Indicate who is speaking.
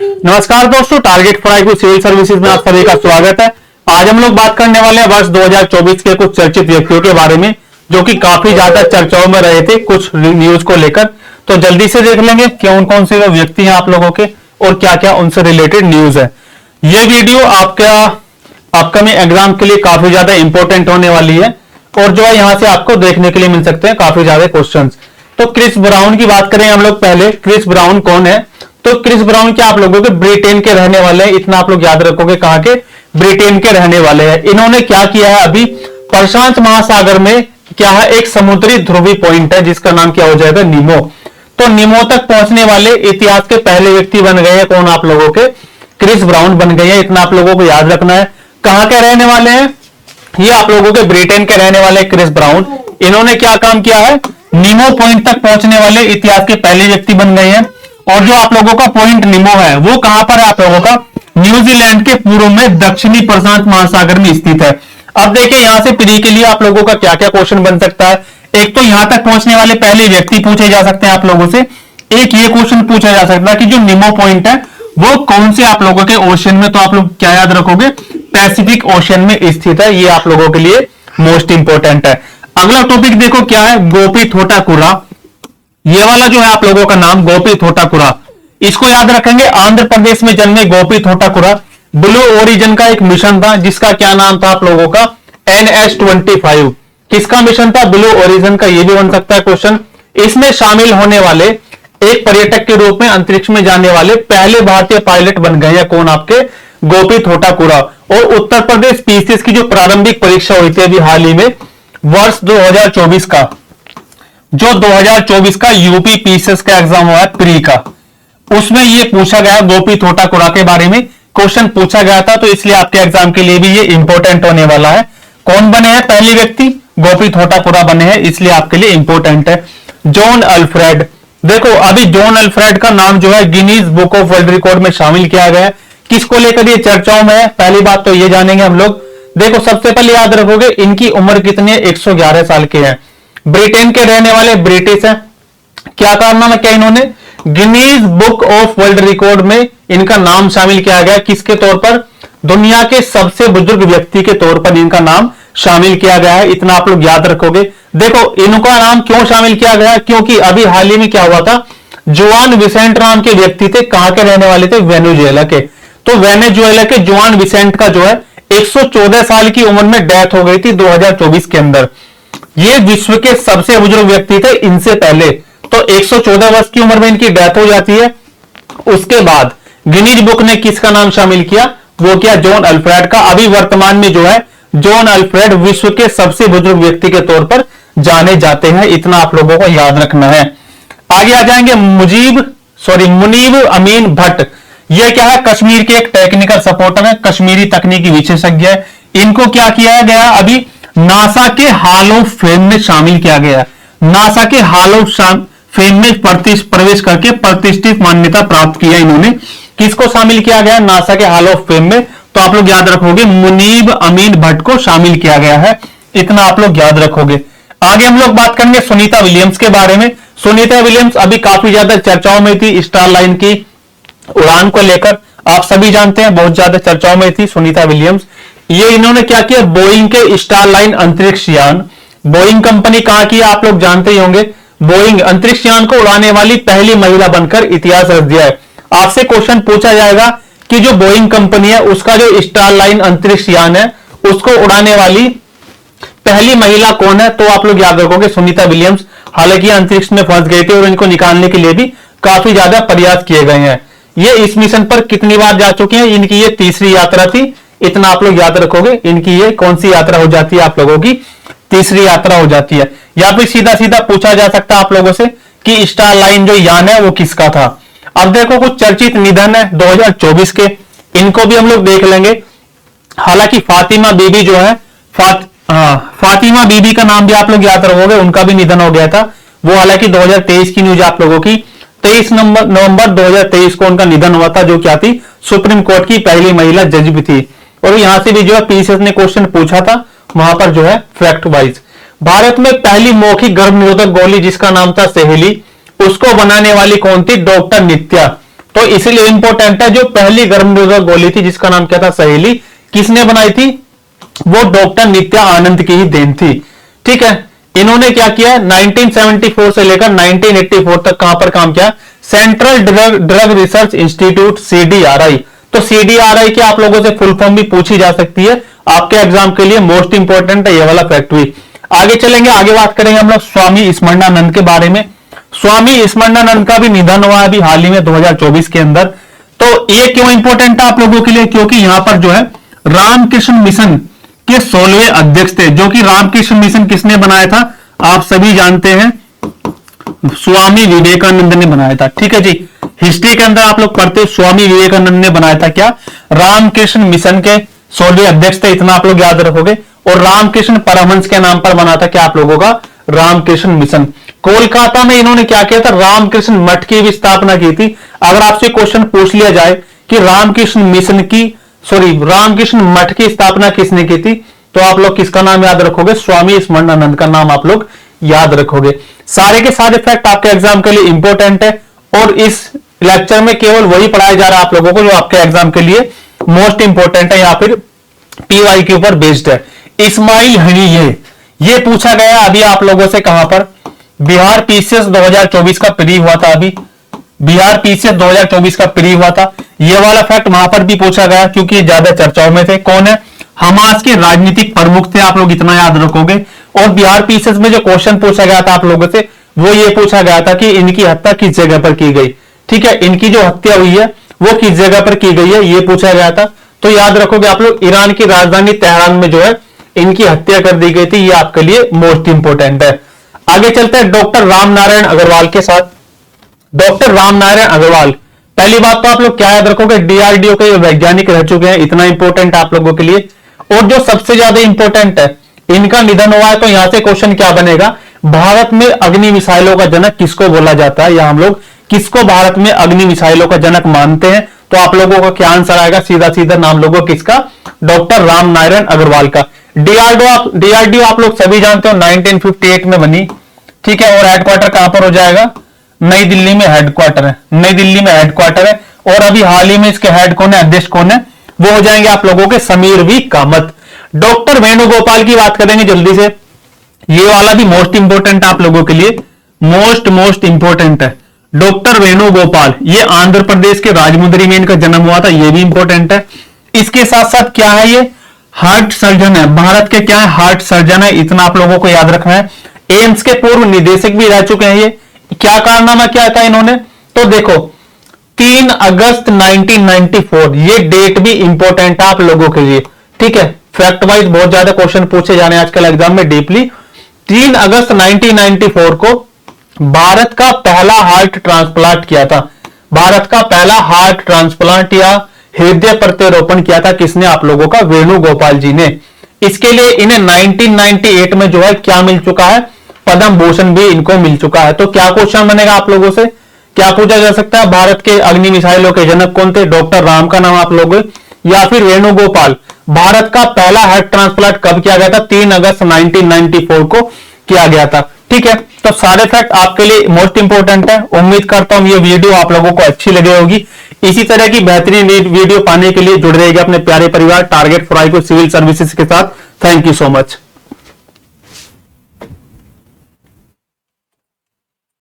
Speaker 1: नमस्कार दोस्तों, target for IQ civil services में आप सभी का स्वागत है। आज हम लोग बात करने वाले हैं वर्ष 2024 के कुछ चर्चित व्यक्तियों के बारे में जो कि काफी ज्यादा चर्चाओं में रहे थे कुछ न्यूज को लेकर। तो जल्दी से देख लेंगे कौन कौन से व्यक्ति हैं आप लोगों के और क्या क्या उनसे रिलेटेड न्यूज है। ये वीडियो आपका अपकमिंग एग्जाम के लिए काफी ज्यादा इंपॉर्टेंट होने वाली है और जो है यहाँ से आपको देखने के लिए मिल सकते हैं काफी ज्यादा क्वेश्चन। तो क्रिस ब्राउन की बात करें हम लोग पहले। क्रिस ब्राउन कौन है? तो क्रिस ब्राउन क्या आप लोगों के ब्रिटेन के रहने वाले हैं, इतना आप लोग याद रखोगे। कहां के? ब्रिटेन के रहने वाले हैं। इन्होंने क्या किया है, अभी प्रशांत महासागर में क्या है, एक समुद्री ध्रुवी पॉइंट है जिसका नाम क्या हो जाएगा, नीमो। तो नीमो तक पहुंचने वाले इतिहास के पहले व्यक्ति बन गए हैं कौन आप लोगों के? क्रिस ब्राउन बन गए हैं, इतना आप लोगों को याद रखना है। कहां के रहने वाले हैं ये? आप लोगों के ब्रिटेन के रहने वाले क्रिस ब्राउन। इन्होंने क्या काम किया है, नीमो पॉइंट तक पहुंचने वाले इतिहास के पहले व्यक्ति बन गए हैं। और जो आप लोगों का पॉइंट नीमो है वो कहां पर है आप लोगों का? न्यूजीलैंड के पूर्व में दक्षिणी प्रशांत महासागर में स्थित है। अब देखिए यहां से प्री के लिए आप लोगों का क्या क्या क्वेश्चन बन सकता है। एक तो यहां तक पहुंचने वाले पहले व्यक्ति पूछे जा सकते हैं आप लोगों से। एक ये क्वेश्चन पूछा जा सकता है कि जो नीमो पॉइंट है वो कौन से आप लोगों के ओशन में, तो आप लोग क्या याद रखोगे, पैसिफिक ओशन में स्थित है। ये आप लोगों के लिए मोस्ट इंपोर्टेंट है। अगला टॉपिक देखो क्या है, गोपी थोटाकुरा। ये वाला जो है आप लोगों का नाम गोपी थोटाकुरा, इसको याद रखेंगे। आंध्र प्रदेश में जन्मे गोपी थोटाकुरा ब्लू ओरिजिन का एक मिशन था जिसका क्या नाम था आप लोगों का, NS-25। किसका मिशन था? ब्लू ओरिजिन का। ये भी बन सकता है क्वेश्चन। इसमें शामिल होने वाले एक पर्यटक के रूप में अंतरिक्ष में जाने वाले पहले भारतीय पायलट बन गए हैं कौन? आपके गोपी थोटाकुरा। और उत्तर प्रदेश पीसीएस की जो प्रारंभिक परीक्षा हुई थी अभी हाल ही में वर्ष 2024 का, जो 2024 का यूपी पीसीएस का एग्जाम हुआ है प्री का, उसमें ये पूछा गया गोपी थोटाकुरा के बारे में क्वेश्चन पूछा गया था। तो इसलिए आपके एग्जाम के लिए भी ये इंपॉर्टेंट होने वाला है। कौन बने हैं पहले व्यक्ति? गोपी थोटाकुरा बने हैं, इसलिए आपके लिए इंपॉर्टेंट है। John Alfred. देखो अभी जॉन अल्फ्रेड का नाम जो है Guinness book of world record में शामिल किया गया है। किसको लेकर ये चर्चाओं में है? पहली बात तो ये जानेंगे हम लोग। देखो सबसे पहले याद रखोगे इनकी उम्र कितनी है, 111 साल के हैं। ब्रिटेन के रहने वाले, ब्रिटिश है। क्या कारनामा क्या इन्होंने Guinness book of world record में इनका नाम शामिल किया गया। किसके तौर पर? दुनिया के सबसे बुजुर्ग व्यक्ति के तौर पर इनका नाम शामिल किया गया है, इतना आप लोग याद रखोगे। देखो इनका नाम क्यों शामिल किया गया, क्योंकि अभी हाल ही में क्या हुआ था, जुआन विसेंट नाम के व्यक्ति थे। कहां के रहने वाले थे? वेनेजुएला के। तो वेनेजुएला के जुआन विसेंट का जो है 114 साल की उम्र में डेथ हो गई थी 2024 के अंदर। ये विश्व के सबसे बुजुर्ग व्यक्ति थे इनसे पहले। तो 114 वर्ष की उम्र में इनकी डेथ हो जाती है। उसके बाद गिनीज बुक ने किसका नाम शामिल किया? वो क्या? जॉन अल्फ्रेड का। अभी वर्तमान में जो है जॉन अल्फ्रेड विश्व के सबसे बुजुर्ग व्यक्ति के तौर पर जाने जाते हैं, इतना आप लोगों को याद रखना है। आगे आ जाएंगे मुनीब अमीन भट्ट। ये क्या है? कश्मीर के एक टेक्निकल सपोर्टर है, कश्मीरी तकनीकी विशेषज्ञ है। इनको क्या किया गया, अभी नासा के हॉल ऑफ फेम में शामिल किया गया। नासा के हॉल ऑफ फेम में प्रवेश करके प्रतिष्ठित मान्यता प्राप्त किया इन्होंने। किसको शामिल किया गया नासा के हॉल ऑफ फेम में? तो आप लोग याद रखोगे मुनीब अमीन भट्ट को शामिल किया गया है, इतना आप लोग याद रखोगे। आगे हम लोग बात करेंगे सुनीता विलियम्स के बारे में। सुनीता विलियम्स अभी काफी ज्यादा चर्चाओं में थी स्टार लाइन की उड़ान को लेकर, आप सभी जानते हैं बहुत ज्यादा चर्चाओं में थी सुनीता विलियम्स। ये इन्होंने क्या किया, बोइंग के स्टार लाइन अंतरिक्ष यान, बोइंग कंपनी कहां की आप लोग जानते ही होंगे। बोइंग अंतरिक्ष यान को उड़ाने वाली पहली महिला बनकर इतिहास रच दिया है। आपसे क्वेश्चन पूछा जाएगा कि जो बोइंग कंपनी है उसका जो स्टार लाइन अंतरिक्ष यान है उसको उड़ाने वाली पहली महिला कौन है? तो आप लोग याद रखोगे सुनीता विलियम्स। हालांकि अंतरिक्ष में फंस गए थे और इनको निकालने के लिए भी काफी ज्यादा प्रयास किए गए हैं। ये इस मिशन पर कितनी बार जा चुके हैं? इनकी ये तीसरी यात्रा थी, इतना आप लोग याद रखोगे। इनकी ये कौन सी यात्रा हो जाती है आप लोगों की? तीसरी यात्रा हो जाती है। या फिर सीधा सीधा पूछा जा सकता है आप लोगों से कि स्टार लाइन जो यान है वो किसका था। अब देखो कुछ चर्चित निधन है 2024 के, इनको भी हम लोग देख लेंगे। हालांकि फातिमा बीबी जो है फातिमा बीबी का नाम भी आप लोग याद रखोगे, उनका भी निधन हो गया था। वो हालांकि 2023 की न्यूज आप लोगों की 23 नवंबर 2023 को उनका निधन हुआ था, जो क्या थी, सुप्रीम कोर्ट की पहली महिला जज भी थी। और यहां से भी जो है पीसीएस ने क्वेश्चन पूछा था वहां पर जो है फैक्ट वाइज। भारत में पहली मौखिक गर्भ निरोधक गोली जिसका नाम था सहेली, उसको बनाने वाली कौन थी? डॉक्टर नित्या। तो इसीलिए इंपॉर्टेंट है। जो पहली गर्भ निरोधक गोली थी जिसका नाम क्या था, सहेली, किसने बनाई थी, वो डॉक्टर नित्या आनंद की ही देन थी। ठीक है, इन्होंने क्या किया, 1974 से लेकर 1984 तक कहां पर काम किया, central drug research institute CDRI। तो CDRI के आप लोगों से फुल फॉर्म भी पूछी जा सकती है, आपके एग्जाम के लिए मोस्ट इंपॉर्टेंट है ये वाला फैक्ट। आगे चलेंगे, आगे बात करेंगे हम लोग स्वामी स्मरणानंद के बारे में। स्वामी स्मरणानंद का भी निधन हुआ अभी हाल ही में 2024 के अंदर। तो ये क्यों इंपॉर्टेंट है आप लोगों के लिए, क्योंकि यहां पर जो है रामकृष्ण मिशन के 16वें अध्यक्ष थे। जो कि रामकृष्ण मिशन किसने बनाया था, आप सभी जानते हैं, स्वामी विवेकानंद ने बनाया था। ठीक है जी, हिस्ट्री के अंदर आप लोग पढ़ते, स्वामी विवेकानंद ने बनाया था क्या, रामकृष्ण मिशन के 16वें अध्यक्ष थे, इतना आप लोग याद रखोगे। और रामकृष्ण परमहंस के नाम पर बना था क्या आप लोगों का, रामकृष्ण मिशन। कोलकाता में इन्होंने क्या किया था, रामकृष्ण मठ की भी स्थापना की थी। अगर आपसे क्वेश्चन पूछ लिया जाए कि रामकृष्ण मिशन की, सॉरी, रामकृष्ण मठ की स्थापना किसने की थी, तो आप लोग किसका नाम याद रखोगे, स्वामी स्मरणानंद का नाम आप लोग याद रखोगे। सारे के सारे फैक्ट आपके एग्जाम के लिए इंपॉर्टेंट है और इस लेक्चर में केवल वही पढ़ाया जा रहा है आप लोगों को जो आपके एग्जाम के लिए मोस्ट इंपॉर्टेंट है या फिर PY के ऊपर बेस्ड है। इस्माइल हनी, ये पूछा गया अभी आप लोगों से, कहां पर, बिहार PCS 2024 का प्री हुआ था, अभी बिहार PCS 2024 का प्री हुआ था। ये वाला फैक्ट वहां पर भी पूछा गया क्योंकि ज्यादा चर्चाओं में थे। कौन है, हमास के राजनीतिक प्रमुख थे, आप लोग इतना याद रखोगे। और बिहार PCS में जो क्वेश्चन पूछा गया था आप लोगों से, वो ये पूछा गया था कि इनकी हत्या किस जगह पर की गई। ठीक है, इनकी जो हत्या हुई है वो किस जगह पर की गई है, ये पूछा गया था। तो याद रखोगे आप लोग, ईरान की राजधानी तेहरान में जो है इनकी हत्या कर दी गई थी, ये आपके लिए मोस्ट इंपोर्टेंट है। आगे चलते हैं डॉक्टर रामनारायण अग्रवाल के साथ। डॉक्टर रामनारायण अग्रवाल, पहली बात तो आप लोग क्या याद रखोगे, DRDO के वैज्ञानिक रह चुके हैं, इतना इंपॉर्टेंट आप लोगों के लिए। और जो सबसे ज्यादा इंपॉर्टेंट है, इनका निधन हुआ है, तो यहां से क्वेश्चन क्या बनेगा, भारत में अग्नि मिसाइलों का जनक किसको बोला जाता है, या हम लोग किसको भारत में अग्नि मिसाइलों का जनक मानते हैं। तो आप लोगों का क्या आंसर आएगा, सीधा सीधा नाम लोगों किसका, डॉक्टर रामनारायण अग्रवाल का। DRDO आप लोग सभी जानते हो 1958 में बनी। ठीक है, और हेडक्वार्टर कहां पर हो जाएगा, नई दिल्ली में हेडक्वार्टर है, नई दिल्ली में हेडक्वार्टर है। और अभी हाल ही में इसके हेड कौन है, अध्यक्ष कौन है, वो हो जाएंगे आप लोगों के समीर वी कामत। डॉक्टर वेणुगोपाल की बात करेंगे जल्दी से, ये वाला भी मोस्ट इंपोर्टेंट आप लोगों के लिए, मोस्ट इंपोर्टेंट है। डॉक्टर वेणुगोपाल, ये आंध्र प्रदेश के राजमुंदरी में इनका जन्म हुआ था, ये भी इंपॉर्टेंट है। इसके साथ साथ क्या है, ये हार्ट सर्जन है, भारत के क्या है, हार्ट सर्जन है, इतना आप लोगों को याद रखना है। एम्स के पूर्व निदेशक भी रह चुके हैं ये। क्या कारनामा क्या था इन्होंने, तो देखो 3 अगस्त 1994, ये डेट भी इंपॉर्टेंट है आप लोगों के लिए। ठीक है, फैक्ट वाइज बहुत ज्यादा क्वेश्चन पूछे जाने आजकल एग्जाम में डीपली। 3 अगस्त 1994 को भारत का पहला हार्ट ट्रांसप्लांट किया था, भारत का पहला हार्ट ट्रांसप्लांट या हृदय प्रत्यारोपण किया था किसने, आप लोगों का वेणुगोपाल जी ने। इसके लिए इन्हें 1998 में जो है क्या मिल चुका है, पद्म भूषण भी इनको मिल चुका है। तो क्या क्वेश्चन बनेगा आप लोगों से, क्या पूछा जा सकता है, भारत के अग्नि मिसाइलों के जनक कौन थे, डॉक्टर राम का नाम आप लोग, या फिर वेणुगोपाल। भारत का पहला हार्ट ट्रांसप्लांट कब किया गया था, 3 अगस्त 1994 को किया गया था। ठीक है, तो सारे फैक्ट आपके लिए मोस्ट इंपोर्टेंट है। उम्मीद करता हूं ये वीडियो आप लोगों को अच्छी लगी होगी। इसी तरह की बेहतरीन वीडियो पाने के लिए जुड़ रहिएगा अपने प्यारे परिवार target for I civil services के साथ। Thank you so much.